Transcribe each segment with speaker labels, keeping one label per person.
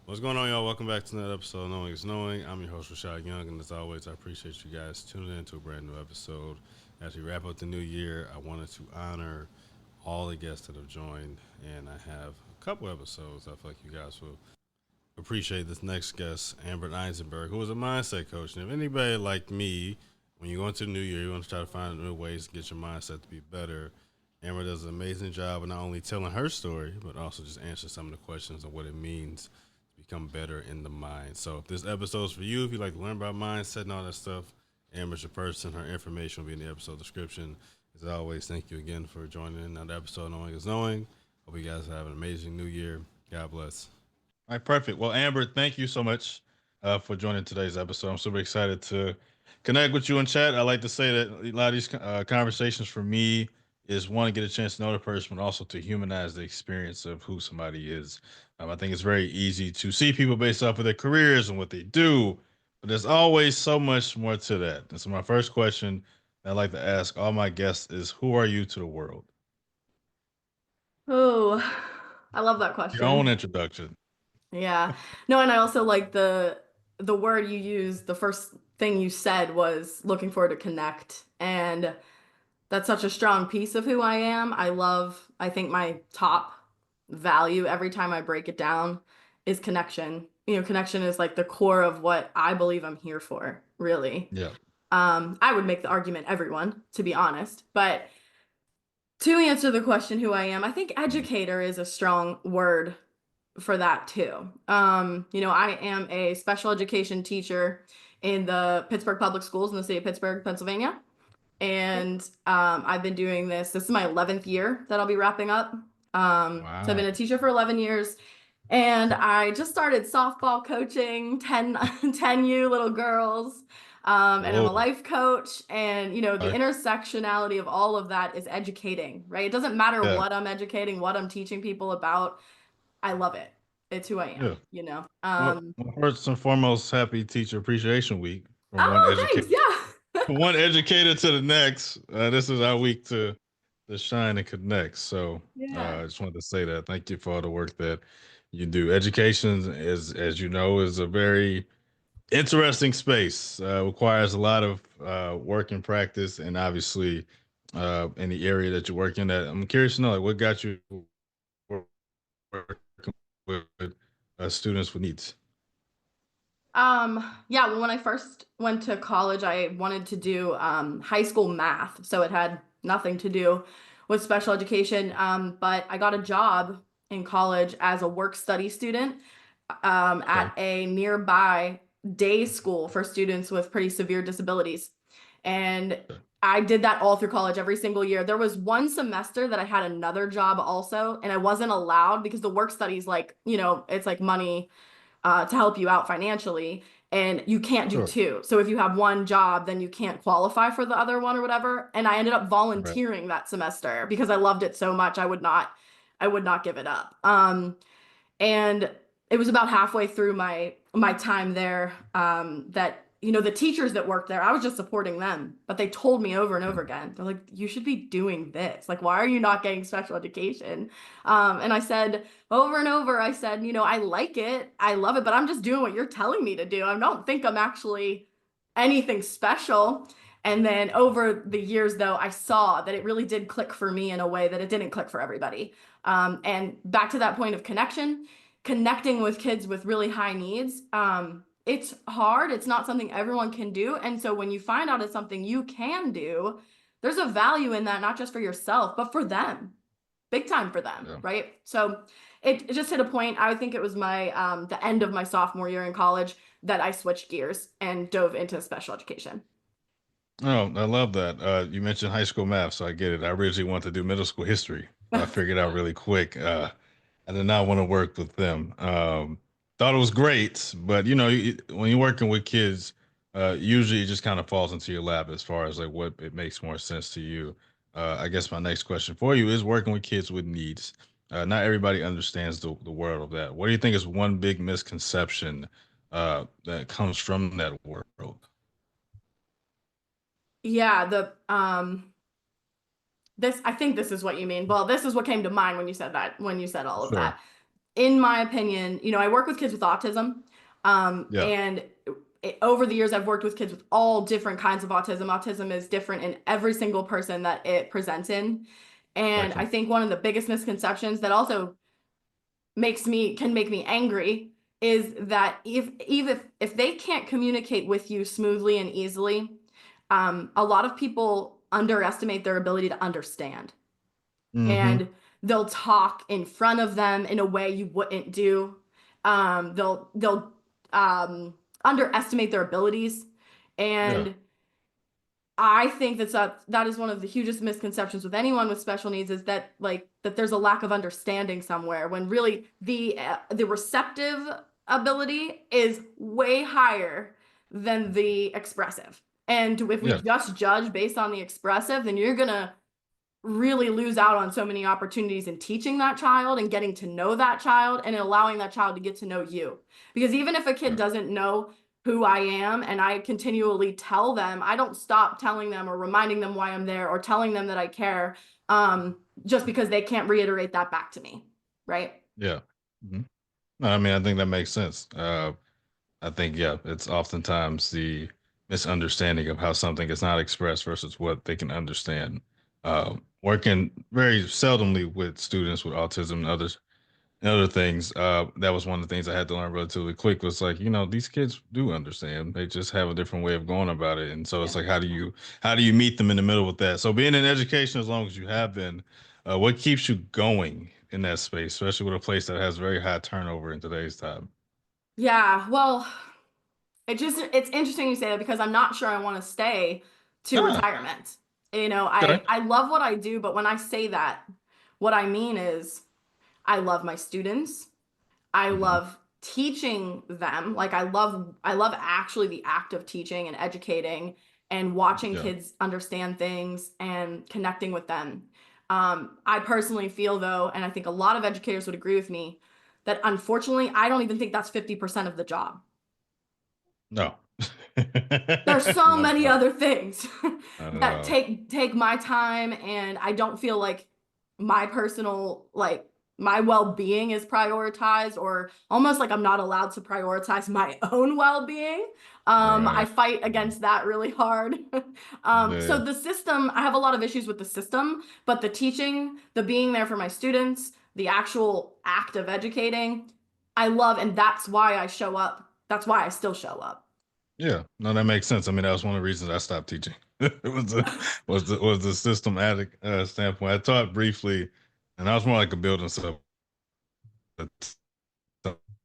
Speaker 1: What's going on, y'all? Welcome back to another episode of Knowing is Knowing. I'm your host, Rashad Young, and as always, I appreciate you guys tuning in to a brand new episode. As we wrap up the new year, I wanted to honor all the guests that have joined, and I have a couple episodes I feel like you guys will appreciate. This next guest, Amber Isenberg, who is a mindset coach. And if anybody like me, when you go into the new year, you want to try to find new ways to get your mindset to be better. Amber does an amazing job of not only telling her story, but also just answering some of the questions of what it means to become better in the mind. So if this episode's for you, if you like to learn about mindset and all that stuff, Amber's your person. Her information will be in the episode description. As always, thank you again for joining another episode of Knowing is Knowing. Hope you guys have an amazing new year. God bless.
Speaker 2: All right, perfect. Well, Amber, thank you so much for joining today's episode. I'm super excited to connect with you in chat. I like to say that a lot of these conversations for me is one to get a chance to know the person, but also to humanize the experience of who somebody is. I think it's very easy to see people based off of their careers and what they do, but there's always so much more to that. And so, my first question I like to ask all my guests is, "Who are you to the world?"
Speaker 3: Oh, I love that
Speaker 2: Your own
Speaker 3: question.
Speaker 2: introduction.
Speaker 3: Yeah. No, and I also like the word you used, the first thing you said was looking forward to connect. And that's such a strong piece of who I am. I think my top value every time I break it down is connection. Connection is like the core of what I believe I'm here for, really.
Speaker 2: Yeah.
Speaker 3: I would make the argument everyone, to be honest, but to answer the question who I am, I think
Speaker 2: Mm.
Speaker 3: educator is a strong word for that too. I am a special education teacher in the Pittsburgh Public Schools in the city of Pittsburgh, Pennsylvania. And I've been doing this. This is my 11th year that I'll be wrapping up. So I've been
Speaker 2: Wow.
Speaker 3: a teacher for 11 years. And I just started softball coaching 10U little girls. And I'm a
Speaker 2: Whoa.
Speaker 3: life coach. And, the
Speaker 2: Okay.
Speaker 3: intersectionality of all of that is educating, right? It doesn't matter
Speaker 2: Yeah.
Speaker 3: what I'm educating, what I'm teaching people about. I love it. It's who I
Speaker 2: Yeah.
Speaker 3: am.
Speaker 2: Well, first and foremost, happy Teacher Appreciation Week from one
Speaker 3: Oh,
Speaker 2: educator
Speaker 3: thanks. Yeah.
Speaker 2: from one educator to the next. This is our week to shine and connect. So
Speaker 3: Yeah.
Speaker 2: I just wanted to say that. Thank you for all the work that you do. Education is, as you know, is a very interesting space. Requires a lot of work and practice, and obviously, in the area that you work in. That I'm curious to know, like, what got you working with students with needs.
Speaker 3: Yeah, well, when I first went to college, I wanted to do high school math, so it had nothing to do with special education. But I got a job in college as a work study student
Speaker 2: Okay.
Speaker 3: at a nearby day school for students with pretty severe disabilities. And
Speaker 2: Okay.
Speaker 3: I did that all through college every single year. There was one semester that I had another job also, and I wasn't allowed because the work studies, like, it's like money to help you out financially. And you can't do
Speaker 2: Sure.
Speaker 3: two. So if you have one job, then you can't qualify for the other one or whatever. And I ended up
Speaker 2: Right.
Speaker 3: volunteering that semester because I loved it so much. I would not give it up. And it was about halfway through my time there that the teachers that worked there, I was just supporting them, but they told me over and over
Speaker 2: Mm.
Speaker 3: again, they're like, you should be doing this, like, why are you not getting special education? And I said over and over, I said, I like it, I love it, but I'm just doing what you're telling me to do. I don't think I'm actually anything special. And then over the years, though, I saw that it really did click for me in a way that it didn't click for everybody. And back to that point of connection, connecting with kids with really high needs, it's hard. It's not something everyone can do. And so when you find out it's something you can do, there's a value in that, not just for yourself, but for them, big time for them,
Speaker 2: Yeah.
Speaker 3: right? So it just hit a point. I think it was my the end of my sophomore year in college that I switched gears and dove into special education.
Speaker 2: Oh, I love that. You mentioned high school math, so I get it. I originally wanted to do middle school history, but I figured out really quick. I did not want to work with them. Thought it was great, but when you're working with kids, usually it just kind of falls into your lap as far as like what it makes more sense to you. I guess my next question for you is working with kids with needs. Not everybody understands the world of that. What do you think is one big misconception that comes from that world?
Speaker 3: Yeah, the this I think this is what you mean. Well, this is what came to mind when you said that, when you said all of
Speaker 2: Sure.
Speaker 3: that. in my opinion, I work with kids with autism.
Speaker 2: Yeah.
Speaker 3: And over the years, I've worked with kids with all different kinds of autism. Autism is different in every single person that it presents in. And I
Speaker 2: Gotcha.
Speaker 3: think one of the biggest misconceptions that also can make me angry is that if they can't communicate with you smoothly and easily, a lot of people underestimate their ability to understand,
Speaker 2: Mm-hmm.
Speaker 3: and they'll talk in front of them in a way you wouldn't do. They'll underestimate their abilities,
Speaker 2: Yeah.
Speaker 3: and I think that is one of the hugest misconceptions with anyone with special needs, is that that there's a lack of understanding somewhere, when really the receptive ability is way higher than the expressive. And if we
Speaker 2: Yeah.
Speaker 3: just judge based on the expressive, then you're gonna really lose out on so many opportunities in teaching that child and getting to know that child and allowing that child to get to know you. Because even if a kid
Speaker 2: Yeah.
Speaker 3: doesn't know who I am and I continually tell them, I don't stop telling them or reminding them why I'm there or telling them that I care, just because they can't reiterate that back to me. Right.
Speaker 2: Yeah. Mhm. No, I mean, I think that makes sense. I think, yeah, it's oftentimes the misunderstanding of how something is not expressed versus what they can understand. Working very seldomly with students with autism and other things, that was one of the things I had to learn relatively quick, was like, these kids do understand. They just have a different way of going about it. And so it's
Speaker 3: Yeah.
Speaker 2: like, how do you meet them in the middle with that? So being in education, as long as you have been, what keeps you going in that space, especially with a place that has very high turnover in today's time?
Speaker 3: Yeah. Well, it's interesting you say that, because I'm not sure I want to stay to
Speaker 2: Ah,
Speaker 3: retirement.
Speaker 2: okay.
Speaker 3: I love what I do, but when I say that, what I mean is I love my students. I
Speaker 2: Hmm.
Speaker 3: love teaching them. Like I love actually the act of teaching and educating and watching
Speaker 2: Yeah.
Speaker 3: kids understand things and connecting with them. I personally feel though, and I think a lot of educators would agree with me, that unfortunately, I don't even think that's 50% of the job.
Speaker 2: No.
Speaker 3: There's so
Speaker 2: Not at
Speaker 3: many
Speaker 2: all.
Speaker 3: other things
Speaker 2: Not at
Speaker 3: that
Speaker 2: all.
Speaker 3: take my time, and I don't feel like my personal, my well-being is prioritized, or almost like I'm not allowed to prioritize my own well-being. I
Speaker 2: Right.
Speaker 3: fight
Speaker 2: Mhm.
Speaker 3: against that really hard. So
Speaker 2: Yeah.
Speaker 3: the system, I have a lot of issues with the system, but the teaching, the being there for my students, the actual act of educating, I love, and that's why I show up. That's why I still show up.
Speaker 2: Yeah. No, that makes sense. I mean, that was one of the reasons I stopped teaching. It was the systematic standpoint. I taught briefly, and I was more like a building stuff at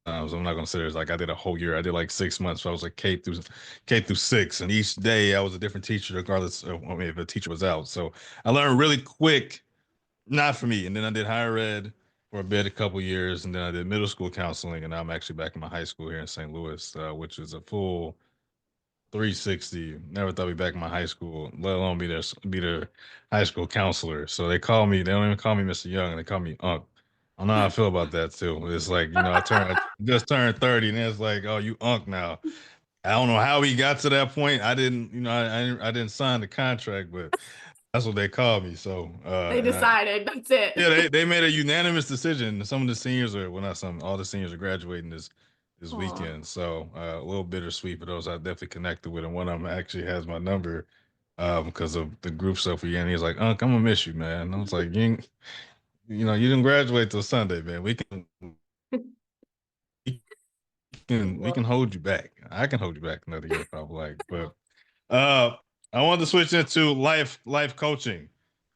Speaker 2: times. I'm not gonna say it's like I did a whole year. I did like 6 months. So I was like K through six, and each day I was a different teacher, regardless of, I mean, if a teacher was out. So I learned really quick. Not for me. And then I did higher ed for a bit, a couple years, and then I did middle school counseling, and now I'm actually back in my high school here in St. Louis, which is a full 360. Never thought I'd be back in my high school, let alone be their high school counselor. So they call me. They don't even call me Mr. Young. They call me Unc. I don't know how I feel about that too. It's like, I just turned 30, and it's like, oh, you Unc now. I don't know how we got to that point. I didn't, I didn't sign the contract, but that's what they called me. So,
Speaker 3: They
Speaker 2: and I,
Speaker 3: decided that's it.
Speaker 2: yeah, they made a unanimous decision. Some of the seniors are, well, not some, all the seniors are graduating this
Speaker 3: Aw.
Speaker 2: weekend. So a little bittersweet for those I definitely connected with. And one of them actually has my number because of the group stuff we had. He's like, Unc, I'm gonna miss you, man. And I was like, you didn't graduate till Sunday, man. We can hold you back. I can hold you back another year if I would like. But uh I wanted to switch into life coaching.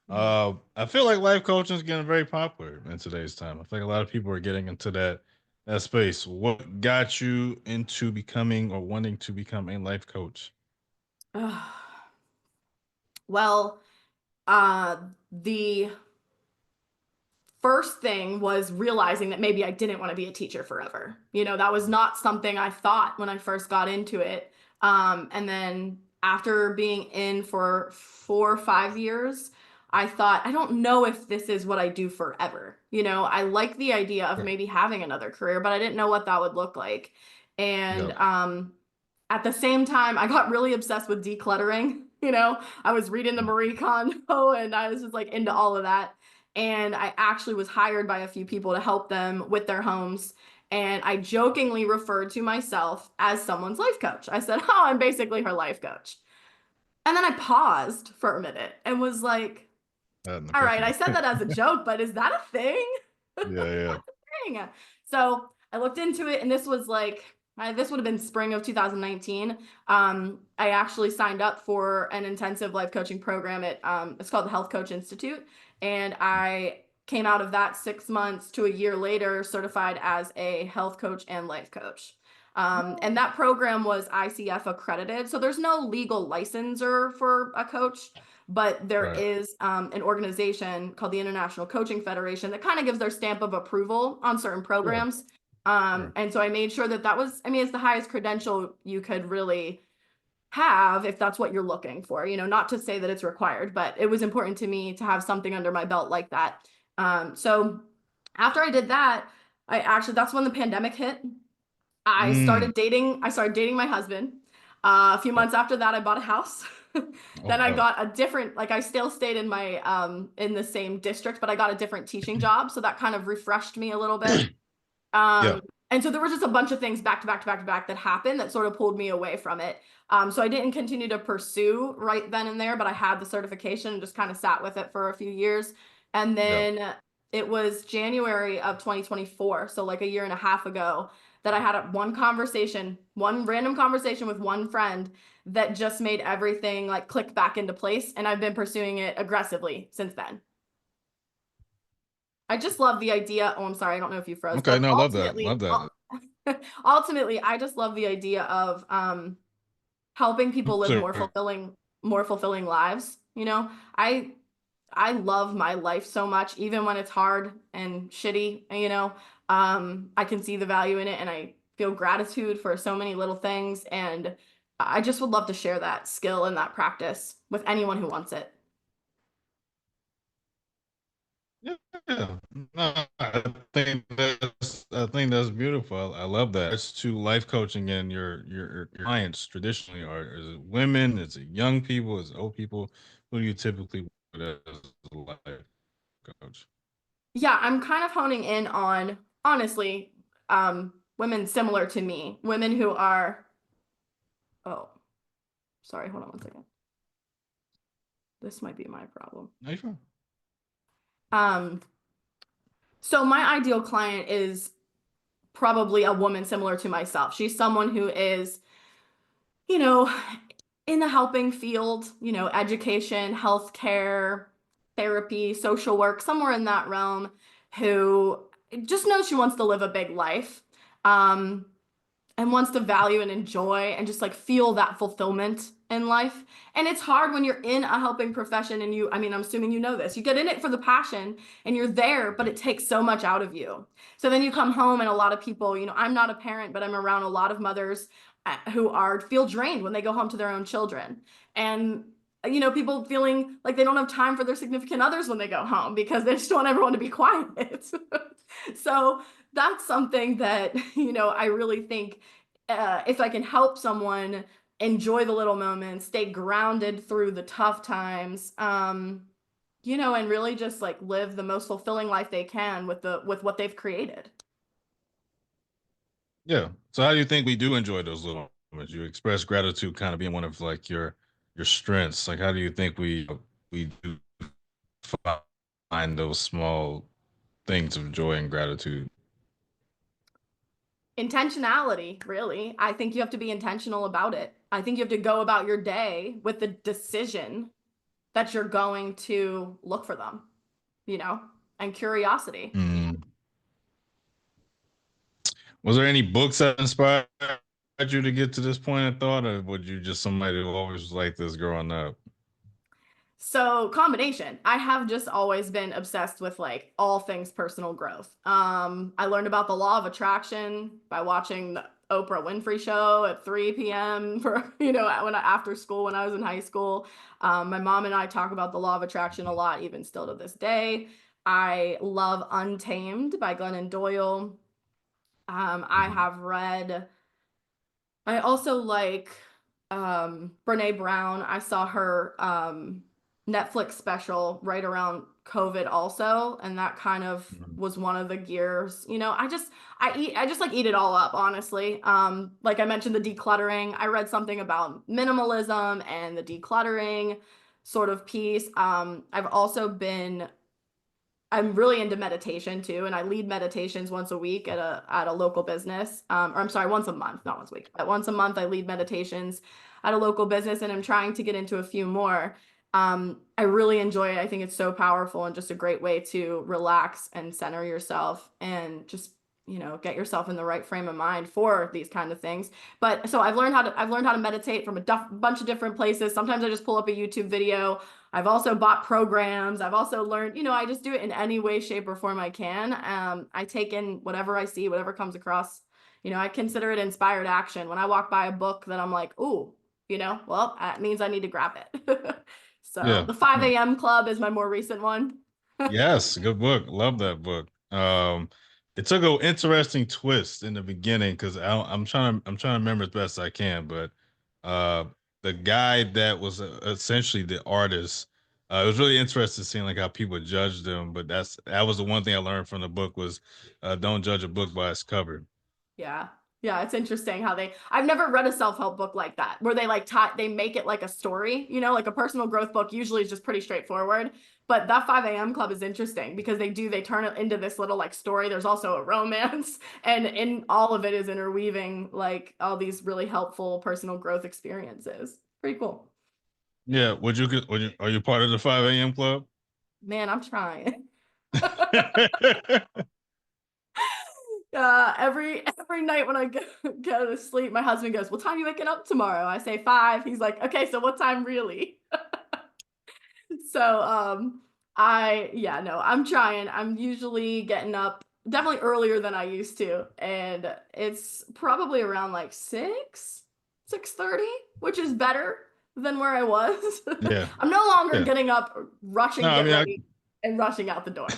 Speaker 2: I feel like life coaching is getting very popular in today's time. I feel like a lot of people are getting into that space. What got you into becoming or wanting to become a life coach?
Speaker 3: Well, the first thing was realizing that maybe I didn't want to be a teacher forever. That was not something I thought when I first got into it. And then after being in for 4 or 5 years, I thought, I don't know if this is what I do forever. I like the idea of
Speaker 2: Yeah.
Speaker 3: maybe having another career, but I didn't know what that would look like. And
Speaker 2: Yep.
Speaker 3: at the same time, I got really obsessed with decluttering. I was reading the Marie Kondo and I was just like into all of that. And I actually was hired by a few people to help them with their homes. And I jokingly referred to myself as someone's life coach. I said, "Oh, I'm basically her life coach." And then I paused for a minute and was like, "All right, I
Speaker 2: Okay.
Speaker 3: said that as a joke, but is that a thing?"
Speaker 2: Yeah, yeah.
Speaker 3: Thing. So I looked into it, and this was like, this would have been spring of 2019. I actually signed up for an intensive life coaching program at, it's called the Health Coach Institute. And I came out of that 6 months to a year later, certified as a health coach and life coach. And that program was ICF accredited. So there's no legal licensor for a coach, but there
Speaker 2: Right.
Speaker 3: is an organization called the International Coaching Federation that kind of gives their stamp of approval on certain
Speaker 2: Sure.
Speaker 3: programs.
Speaker 2: Sure.
Speaker 3: And so I made sure that that was, I mean, it's the highest credential you could really have if that's what you're looking for, not to say that it's required, but it was important to me to have something under my belt like that. So after I did that, that's when the pandemic hit.
Speaker 2: Mm.
Speaker 3: I started dating my husband. A few
Speaker 2: Yeah.
Speaker 3: months after that, I bought a house.
Speaker 2: Oh
Speaker 3: Then I
Speaker 2: wow.
Speaker 3: got a different, like I still stayed in my in the same district, but I got a different teaching job. So that kind of refreshed me a little bit.
Speaker 2: Yeah.
Speaker 3: And so there were just a bunch of things back to back to back to back that happened that sort of pulled me away from it. So I didn't continue to pursue right then and there, but I had the certification and just kind of sat with it for a few years. And
Speaker 2: Yeah.
Speaker 3: then it was January of 2024, so like a year and a half ago, that I had one random conversation with one friend that just made everything like click back into place. And I've been pursuing it aggressively since then. I just love the idea. Oh, I'm sorry. I don't know if you froze,
Speaker 2: Okay.
Speaker 3: but
Speaker 2: No, I love that.
Speaker 3: ultimately,
Speaker 2: Love that.
Speaker 3: ultimately, I just love the idea of helping people live
Speaker 2: So,
Speaker 3: more fulfilling lives. I I love my life so much, even when it's hard and shitty, I can see the value in it, and I feel gratitude for so many little things. And I just would love to share that skill and that practice with anyone who wants it.
Speaker 2: yeah. No, I think that's beautiful. I love that. It's to life coaching and your clients traditionally are is it women, is it young people, is it old people? Who do you typically work with as a life coach?
Speaker 3: Yeah, I'm kind of honing in on, honestly, women similar to me, women who are, oh, sorry, hold on one second. This might be my problem.
Speaker 2: No, you're fine.
Speaker 3: Um, so my ideal client is probably a woman similar to myself. She's someone who is, you know, in the helping field, education, healthcare, therapy, social work, somewhere in that realm, who just knows she wants to live a big life. Um, and wants to value and enjoy and just like feel that fulfillment in life. And it's hard when you're in a helping profession and I mean, I'm assuming you know this. You get in it for the passion and you're there, but it takes so much out of you. So then you come home and a lot of people, I'm not a parent, but I'm around a lot of mothers who feel drained when they go home to their own children. And people feeling like they don't have time for their significant others when they go home because they just want everyone to be quiet. So that's something that I really think, if I can help someone enjoy the little moments, stay grounded through the tough times, and really just like live the most fulfilling life they can with what they've created.
Speaker 2: Yeah. So how do you think we do enjoy those little moments? You express gratitude kind of being one of like your strengths. Like how do you think we do find those small things of joy and gratitude?
Speaker 3: Intentionality, really. I think you have to be intentional about it. I think you have to go about your day with the decision that you're going to look for them, you know, and curiosity.
Speaker 2: Mm. Was there any books that inspired you to get to this point in thought, or would you just somebody who always was like this growing up?
Speaker 3: So combination. I have just always been obsessed with like all things personal growth. I learned about the law of attraction by watching the Oprah Winfrey show at 3 p.m. for, after school when I was in high school. My mom and I talk about the law of attraction a lot, even still to this day. I love Untamed by Glennon Doyle. I
Speaker 2: Mhm.
Speaker 3: have read, I also like Brene Brown. I saw her. Netflix special right around COVID also, and that kind of
Speaker 2: Mhm.
Speaker 3: was one of the gears. I just like eat it all up, honestly. Like I mentioned the decluttering. I read something about minimalism and the decluttering sort of piece. I've also been I'm really into meditation too, and I lead meditations once a week at a local business. Or I'm sorry, once a month, not once a week, but once a month I lead meditations at a local business, and I'm trying to get into a few more. I really enjoy it. I think it's so powerful and just a great way to relax and center yourself and just get yourself in the right frame of mind for these kind of things. But so I've learned how to meditate from a bunch of different places. Sometimes I just pull up a YouTube video. I've also bought programs. I've also learned, I just do it in any way, shape, or form I can. I take in whatever I see, whatever comes across. I consider it inspired action. When I walk by a book that I'm like, ooh, well, that means I need to grab it. So
Speaker 2: Yeah.
Speaker 3: the 5
Speaker 2: Yeah.
Speaker 3: a.m. Club is my more recent one.
Speaker 2: Yes, good book. Love that book. It took an interesting twist in the beginning because I'm trying to remember as best I can, but uh, the guy that was essentially the artist, it was really interesting seeing like how people judged them. But that was the one thing I learned from the book was don't judge a book by its cover.
Speaker 3: Yeah. Yeah, it's interesting how I've never read a self-help book like that, where they make it like a story, like a personal growth book usually is just pretty straightforward. But that 5 a.m. Club is interesting because they turn it into this little like story. There's also a romance, and in all of it is interweaving like all these really helpful personal growth experiences. Pretty cool.
Speaker 2: Yeah, are you part of the 5 a.m. club?
Speaker 3: Man, I'm trying. Every night when I go to sleep, my husband goes, "What time are you waking up tomorrow?" I say 5. He's like, "Okay, so what time really?" So yeah, no, I'm trying. I'm usually getting up definitely earlier than I used to, and it's probably around like 6:30, which is better than where I was.
Speaker 2: Yeah,
Speaker 3: I'm no longer
Speaker 2: yeah.
Speaker 3: getting up, rushing
Speaker 2: No,
Speaker 3: to
Speaker 2: I
Speaker 3: get
Speaker 2: mean,
Speaker 3: ready, and rushing out the door.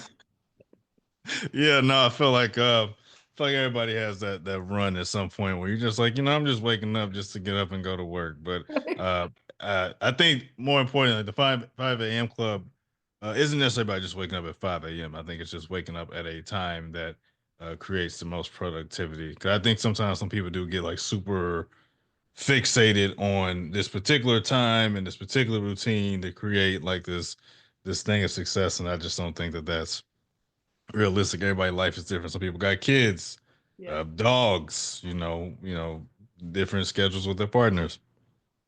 Speaker 2: yeah, no, I feel like everybody has that run at some point where you're just like, I'm just waking up just to get up and go to work. But uh, I think more importantly, the five a.m. club isn't necessarily about just waking up at 5 a.m. I think it's just waking up at a time that creates the most productivity. Because I think sometimes some people do get like super fixated on this particular time and this particular routine to create like this thing of success, and I just don't think that that's realistic. Everybody's life is different. Some people got kids,
Speaker 3: Yeah.
Speaker 2: dogs, different schedules with their partners.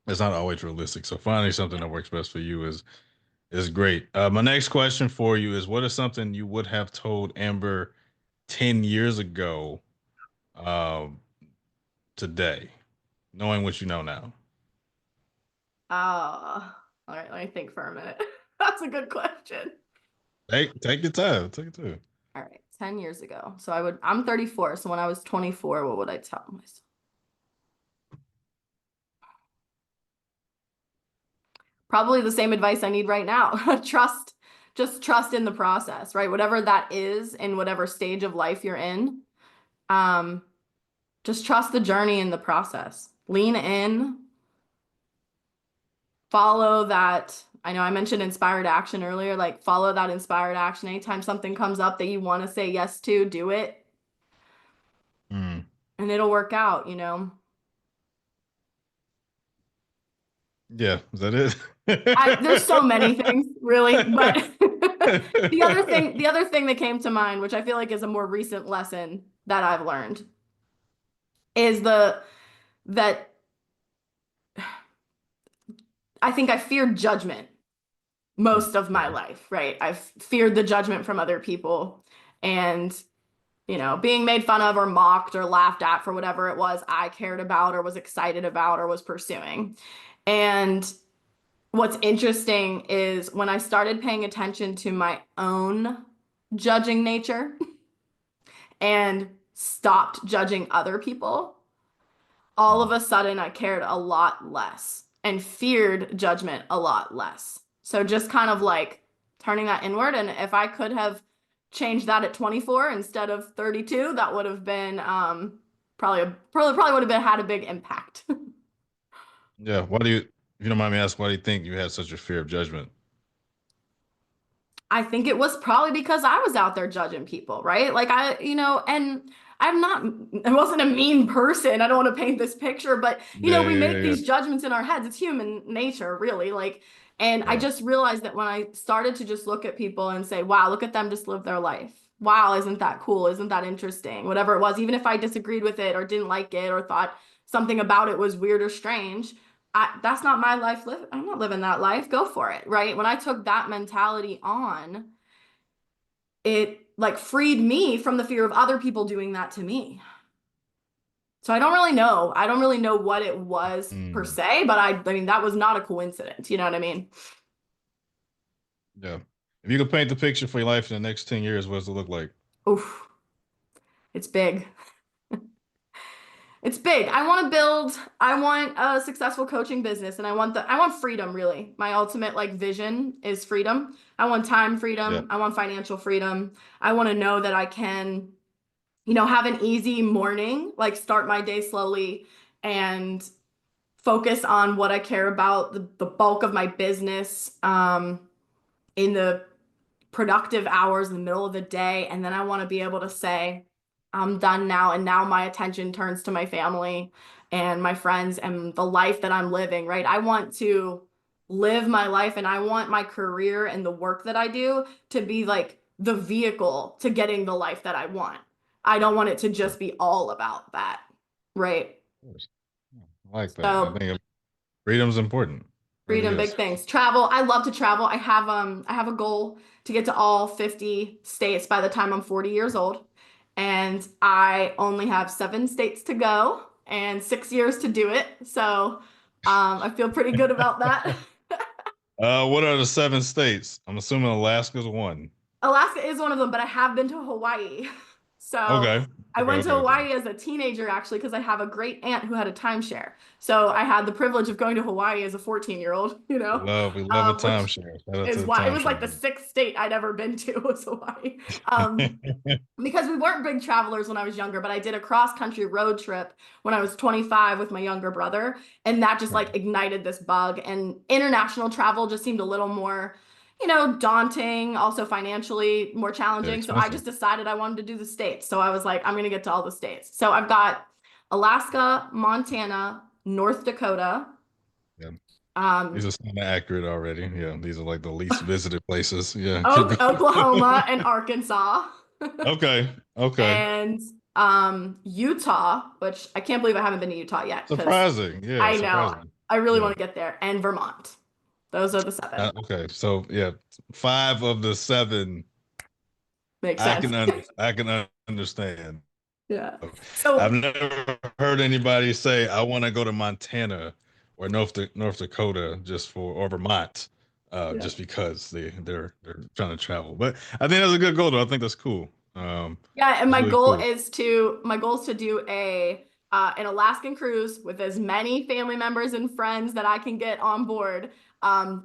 Speaker 2: It's not always realistic. So finding something that works best for you is great. My next question for you is: what is something you would have told Amber 10 years ago, um, today, knowing what you know now?
Speaker 3: All right, let me think for a minute. That's a good question.
Speaker 2: Take your time. Take your time.
Speaker 3: All right, 10 years ago. So I'm 34. So when I was 24, what would I tell myself? Probably the same advice I need right now. Just trust in the process, right? Whatever that is in whatever stage of life you're in. Um, just trust the journey and the process. Lean in, follow that. I know I mentioned inspired action earlier, like follow that inspired action. Anytime something comes up that you want to say yes to, do it
Speaker 2: Mm,
Speaker 3: and it'll work out.
Speaker 2: yeah, is that it?
Speaker 3: There's so many things, really, but the other thing that came to mind, which I feel like is a more recent lesson that I've learned, is the that I think I feared judgment most of my
Speaker 2: Okay.
Speaker 3: life, right? I've feared the judgment from other people and being made fun of or mocked or laughed at for whatever it was I cared about or was excited about or was pursuing. And what's interesting is when I started paying attention to my own judging nature and stopped judging other people, all of
Speaker 2: Mm,
Speaker 3: a sudden I cared a lot less and feared judgment a lot less. So just kind of like turning that inward. And if I could have changed that at 24 instead of 32, that would have been probably would have been had a big impact.
Speaker 2: yeah. Why do you, if you don't mind me asking, why do you think you had such a fear of judgment?
Speaker 3: I think it was probably because I was out there judging people, right? Like and I'm not, I wasn't a mean person. I don't want to paint this picture, but
Speaker 2: Yeah,
Speaker 3: we
Speaker 2: yeah,
Speaker 3: make
Speaker 2: yeah,
Speaker 3: these judgments in our heads. It's human nature, really. Like, and I
Speaker 2: yeah.
Speaker 3: just realized that when I started to just look at people and say, wow, look at them just live their life. Wow, isn't that cool? Isn't that interesting? Whatever it was, even if I disagreed with it or didn't like it or thought something about it was weird or strange, that's not my life. I'm not living that life. Go for it, right? When I took that mentality on, it like freed me from the fear of other people doing that to me. So I don't really know. I don't really know what it was per
Speaker 2: Mm,
Speaker 3: se, but I mean that was not a coincidence. You know what I mean?
Speaker 2: yeah. If you could paint the picture for your life in the next 10 years, what does it look like?
Speaker 3: Oof, it's big. It's big. I want a successful coaching business and I want freedom really. My ultimate like vision is freedom. I want time
Speaker 2: Yeah.
Speaker 3: freedom. I want financial freedom. I want to know that I can, have an easy morning, like start my day slowly and focus on what I care about, the bulk of my business, in the productive hours in the middle of the day. And then I want to be able to say, I'm done now. And now my attention turns to my family and my friends and the life that I'm living, right? I want to live my life and I want my career and the work that I do to be like the vehicle to getting the life that I want. I don't want it to
Speaker 2: Of
Speaker 3: just be all about that, right?
Speaker 2: course. I like that. I
Speaker 3: So
Speaker 2: think freedom's important. Really
Speaker 3: freedom, big
Speaker 2: is.
Speaker 3: things. Travel. I love to travel. I have a goal to get to all 50 states by the time I'm 40 years old. And I only have 7 states to go and 6 years to do it. So I feel pretty good about that.
Speaker 2: What are the 7 states? I'm assuming Alaska's one.
Speaker 3: Alaska is one of them, but I have been to Hawaii. So
Speaker 2: Okay.
Speaker 3: I
Speaker 2: Okay.
Speaker 3: went to
Speaker 2: Okay. Okay.
Speaker 3: Hawaii as a teenager, actually, because I have a great aunt who had a timeshare. So I had the privilege of going to Hawaii as a 14-year-old,
Speaker 2: We love a
Speaker 3: which
Speaker 2: timeshare. Shout out to
Speaker 3: is
Speaker 2: the
Speaker 3: why it was like
Speaker 2: timeshare.
Speaker 3: the sixth state I'd ever been to was Hawaii. Because we weren't big travelers when I was younger, but I did a cross-country road trip when I was 25 with my younger brother, and that just like ignited this bug. And international travel just seemed a little more, daunting, also financially more
Speaker 2: Yeah,
Speaker 3: challenging. So I
Speaker 2: expensive.
Speaker 3: just decided I wanted to do the states. So I was like, I'm gonna get to all the states. So I've got Alaska, Montana, North Dakota,
Speaker 2: Yeah. These
Speaker 3: um,
Speaker 2: are kind of accurate already. Yeah. These are like the least visited places. Yeah. Keep
Speaker 3: Oklahoma,
Speaker 2: going.
Speaker 3: and Arkansas.
Speaker 2: Okay. Okay.
Speaker 3: And Utah, which I can't believe I haven't been to Utah yet because
Speaker 2: Surprising. Yeah.
Speaker 3: I know
Speaker 2: Surprising.
Speaker 3: I really
Speaker 2: Yeah.
Speaker 3: want to get there, and Vermont. Those are the 7.
Speaker 2: Okay. So yeah, 5 of the 7
Speaker 3: Makes
Speaker 2: I
Speaker 3: sense.
Speaker 2: can understand.
Speaker 3: Yeah.
Speaker 2: I've
Speaker 3: So
Speaker 2: never heard anybody say I want to go to Montana or North Dakota just for or Vermont,
Speaker 3: yeah.
Speaker 2: just because they're trying to travel. But I think that's a good goal though. I think that's cool.
Speaker 3: Yeah, and
Speaker 2: That's really cool.
Speaker 3: my goal is to do an Alaskan cruise with as many family members and friends that I can get on board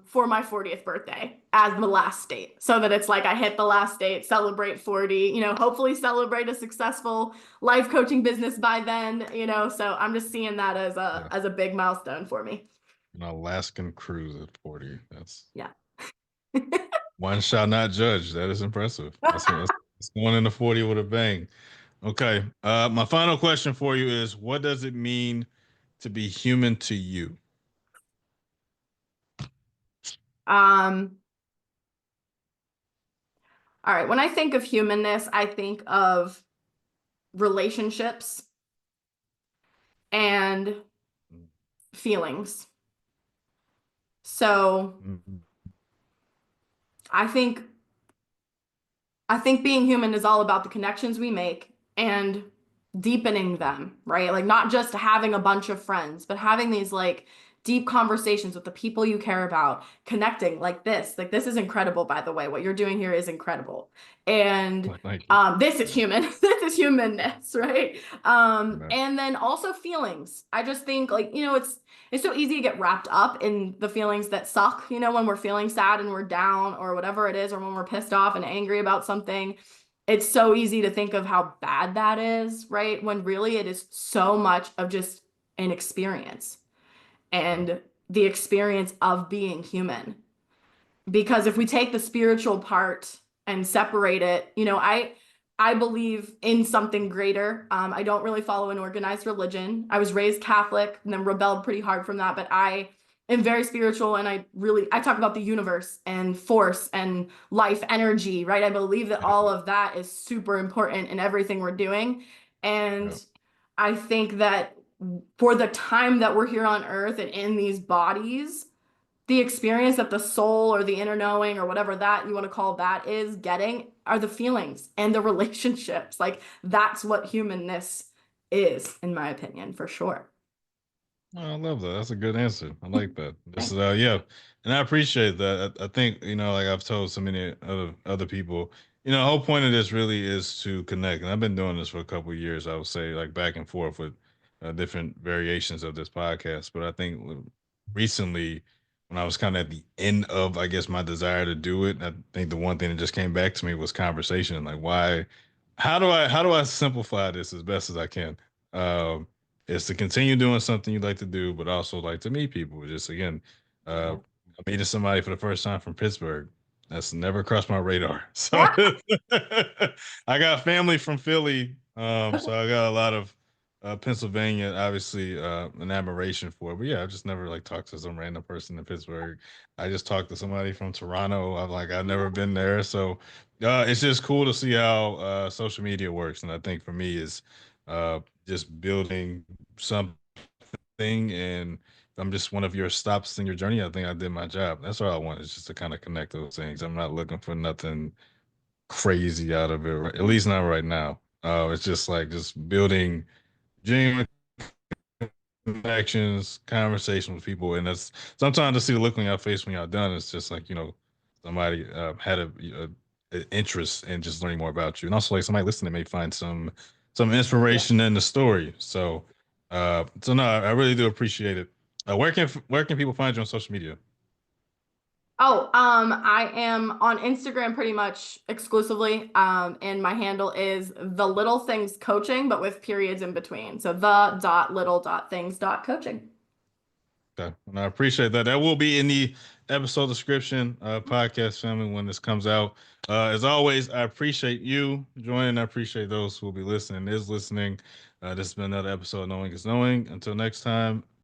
Speaker 3: for my 40th birthday as the last state. So that it's like I hit the last state, celebrate 40, hopefully celebrate a successful life coaching business by then. So I'm just seeing that as a
Speaker 2: Yeah,
Speaker 3: as a big milestone for me.
Speaker 2: an Alaskan cruise at 40. That's
Speaker 3: Yeah.
Speaker 2: one shall not judge. That is impressive. That's going into 40 with a bang. Okay. My final question for you is what does it mean to be human to you?
Speaker 3: Um, all right, when I think of humanness, I think of relationships and feelings. So
Speaker 2: Mhm.
Speaker 3: I think I think being human is all about the connections we make and deepening them, right? Like not just having a bunch of friends, but having these like deep conversations with the people you care about, connecting like this. Like this is incredible, by the way. What you're doing here is incredible. And
Speaker 2: Well, thank you.
Speaker 3: this is human. This is humanness, right?
Speaker 2: Amen.
Speaker 3: And then also feelings. I just think like, it's so easy to get wrapped up in the feelings that suck, when we're feeling sad and we're down or whatever it is, or when we're pissed off and angry about something. It's so easy to think of how bad that is, right? When really it is so much of just an experience
Speaker 2: Yeah.
Speaker 3: and the experience of being human. because if we take the spiritual part and separate it, I believe in something greater. I don't really follow an organized religion. I was raised Catholic and then rebelled pretty hard from that, but I am very spiritual, and I talk about the universe and force and life energy, right? I believe that
Speaker 2: Yeah.
Speaker 3: all of that is super important in everything we're doing.
Speaker 2: Yeah.
Speaker 3: And I think that for the time that we're here on earth and in these bodies, the experience that the soul or the inner knowing or whatever that you want to call that is getting are the feelings and the relationships. Like that's what humanness is, in my opinion, for sure.
Speaker 2: Oh, I love that. That's a good answer. I like that. This is
Speaker 3: Thanks.
Speaker 2: yeah, and I appreciate that. I think like I've told so many other people, the whole point of this really is to connect. And I've been doing this for a couple of years. I would say like back and forth with different variations of this podcast. But I think recently, when I was kind of at the end of, I guess, my desire to do it, I think the one thing that just came back to me was conversation. Like, why? How do I simplify this as best as I can? Um, is to continue doing something you like to do, but also like to meet people. Just again, uh, meeting somebody for the first time from Pittsburgh. That's never crossed my radar. So
Speaker 3: Yeah.
Speaker 2: I got family from Philly, so I got a lot of Pennsylvania, obviously, an admiration for. But yeah, I just never like talked to some random person in Pittsburgh. I just talked to somebody from Toronto. I've never been there, so it's just cool to see how social media works. And I think for me is just building something, and if I'm just one of your stops in your journey, I think I did my job. That's all I want, is just to kind of connect those things. I'm not looking for nothing crazy out of it, at least not right now. It's just like just building genuine connections, conversation with people, and that's sometimes to see the look on your face when y'all done. It's just like somebody had a interest in just learning more about you, and also like somebody listening may find some
Speaker 3: Yeah.
Speaker 2: inspiration in the story. So no, I really do appreciate it. Where can people find you on social media?
Speaker 3: Oh, I am on Instagram pretty much exclusively. And my handle is the little things coaching, but with periods in between. So the dot little dot things dot coaching.
Speaker 2: Okay, and I appreciate that. That will be in the episode description, podcast family, when this comes out. As always, I appreciate you joining. I appreciate those who will be listening, is listening. This has been another episode of Knowing is Knowing. Until next time,